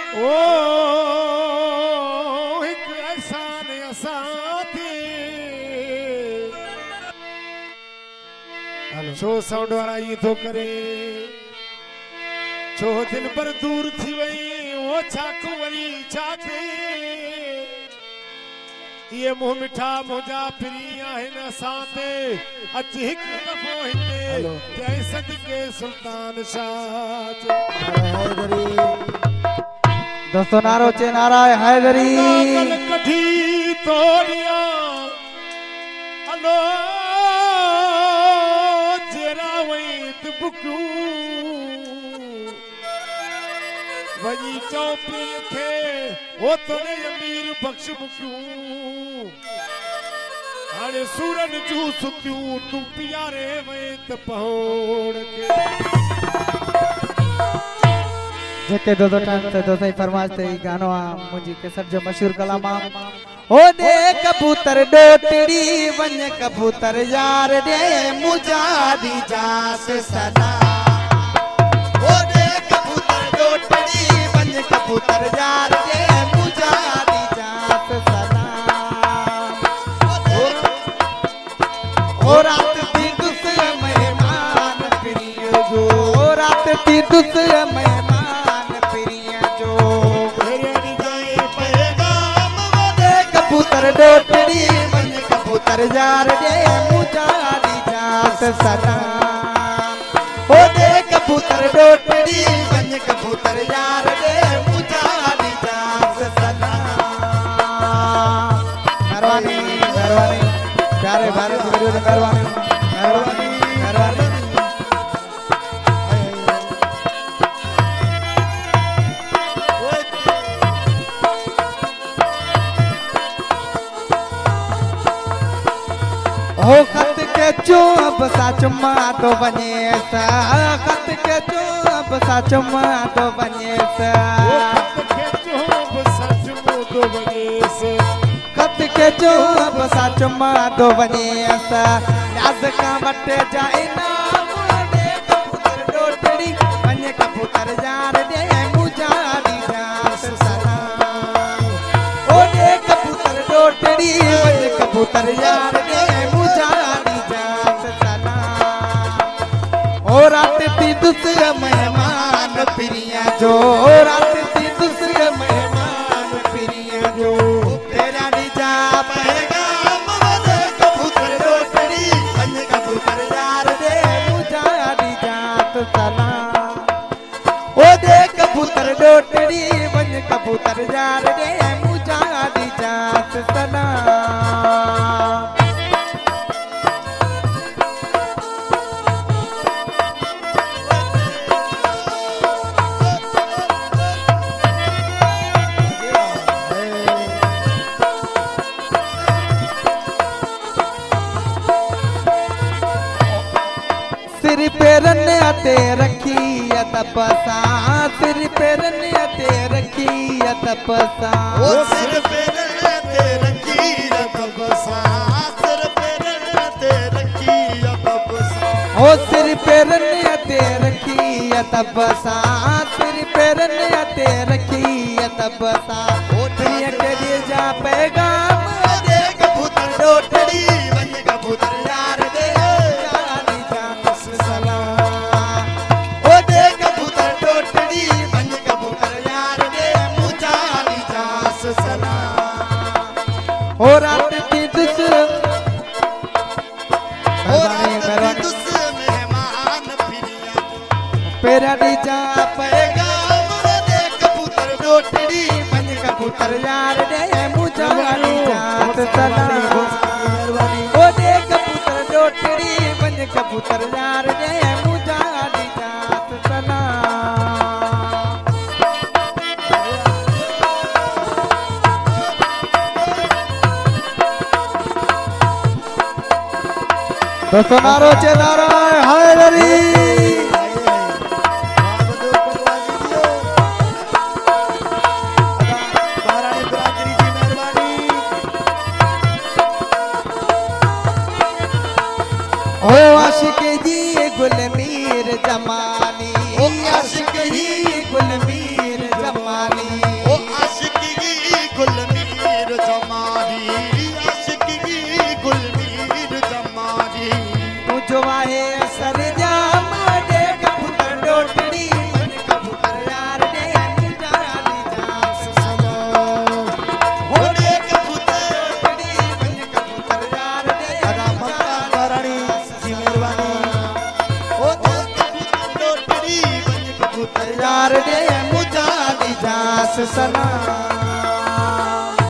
ओ एक एहसान असांती छो साउंड वाला ये तो करे छो दिल पर दूर थी वई वो छाकू वरी छाते ये मुंह मिठा मुंजा फिरी आहिन असांते अच हिक दफ़ो हिते जय सदके सुल्तान शाह हैदरी दोस्तों नारो चे नारा हैदरी कठी तोड़िया अलो जेरा वई बुकू वही चौपी खे वो तोरे अमीर बख्श बुकू हाणे सूरन जू सुतियूं तू प्यारे वे त पहोड़ के जेके दो टाइम से दो सही फरमाइश ते गानो आ मुजी केसर जो मशहूर कलाम आ ओ दे कबूतर डोटड़ी वन कबूतर यार दे मुजादी जास सदा ओ दे कबूतर डोटड़ी वन कबूतर यार दे मुजादी जास सदा ओ रात दी दूसरे मेहमान प्रिय जो रात दी दूसरे मेहमान कबूतर डोटड़ी वन कबूतर यार दे मुजादी जात सदा ओ दे कबूतर डोटड़ी वन कबूतर यार दे मुजादी जात सदा मेहरबानी मेहरबानी प्यारे भारत वीडियो ने मेहरबानी मेहरबानी मेहरबानी हो खत के चुप सा चुम्मा तो बने सा खत के चुप सा चुम्मा तो बने सा खत के चुप सा चुम्मा तो बने सा नाज का बटे जाए ना दे कबूतर डोटड़ी बने कबूतर यार दे मुजादी जात सदा ओ दे कबूतर डोटड़ी बने कबूतर यार दे रात ती दूसरे मेहमान प्रिया जो रात ती दूसरे मेहमान प्रिया जो तेरा निजा पैगाम दे कबूतर डोटड़ी बन कबूतर यार दे मुजादी जात सदा ओ दे कबूतर डोटड़ी बन कबूतर यार दे मुजादी जात सदा सिर पे रन अते रखी तपसा सिर पे रन अते रखी तपसा ओ सिर पे रन अते रखी तपसा सिर पे रन अते रखी तपसा ओ सिर पे रन अते रखी तपसा सिर पे रन अते रखी तपसा ओ दुनिया के लिए जा पैगाम दे कबूतर डोटड़ी वन कबूतर यार दे हो रात दी दूसरे मेहमान फिरिया पेरा दी जा पैगाम दे कबूतर डोटड़ी बन कबूतर यार दे मुजादी जात सदा ओ दे कबूतर डोटड़ी बन कबूतर यार दे मुजादी जात सदा दोस्तों नारो चे नारा हैदरी ओ आशिक जी गुलमीर जमानी आशिक जी गुलमीर जमानी है असर जाम दे कबूतर डोटड़ी बन कबूतर यार दे मुझा दी जास सलाम हो दे कबूतर डोटड़ी बन कबूतर यार दे अदा मक्का रानी जी मेहरबानी हो दे कबूतर डोटड़ी बन कबूतर यार दे मुझा दी जास सलाम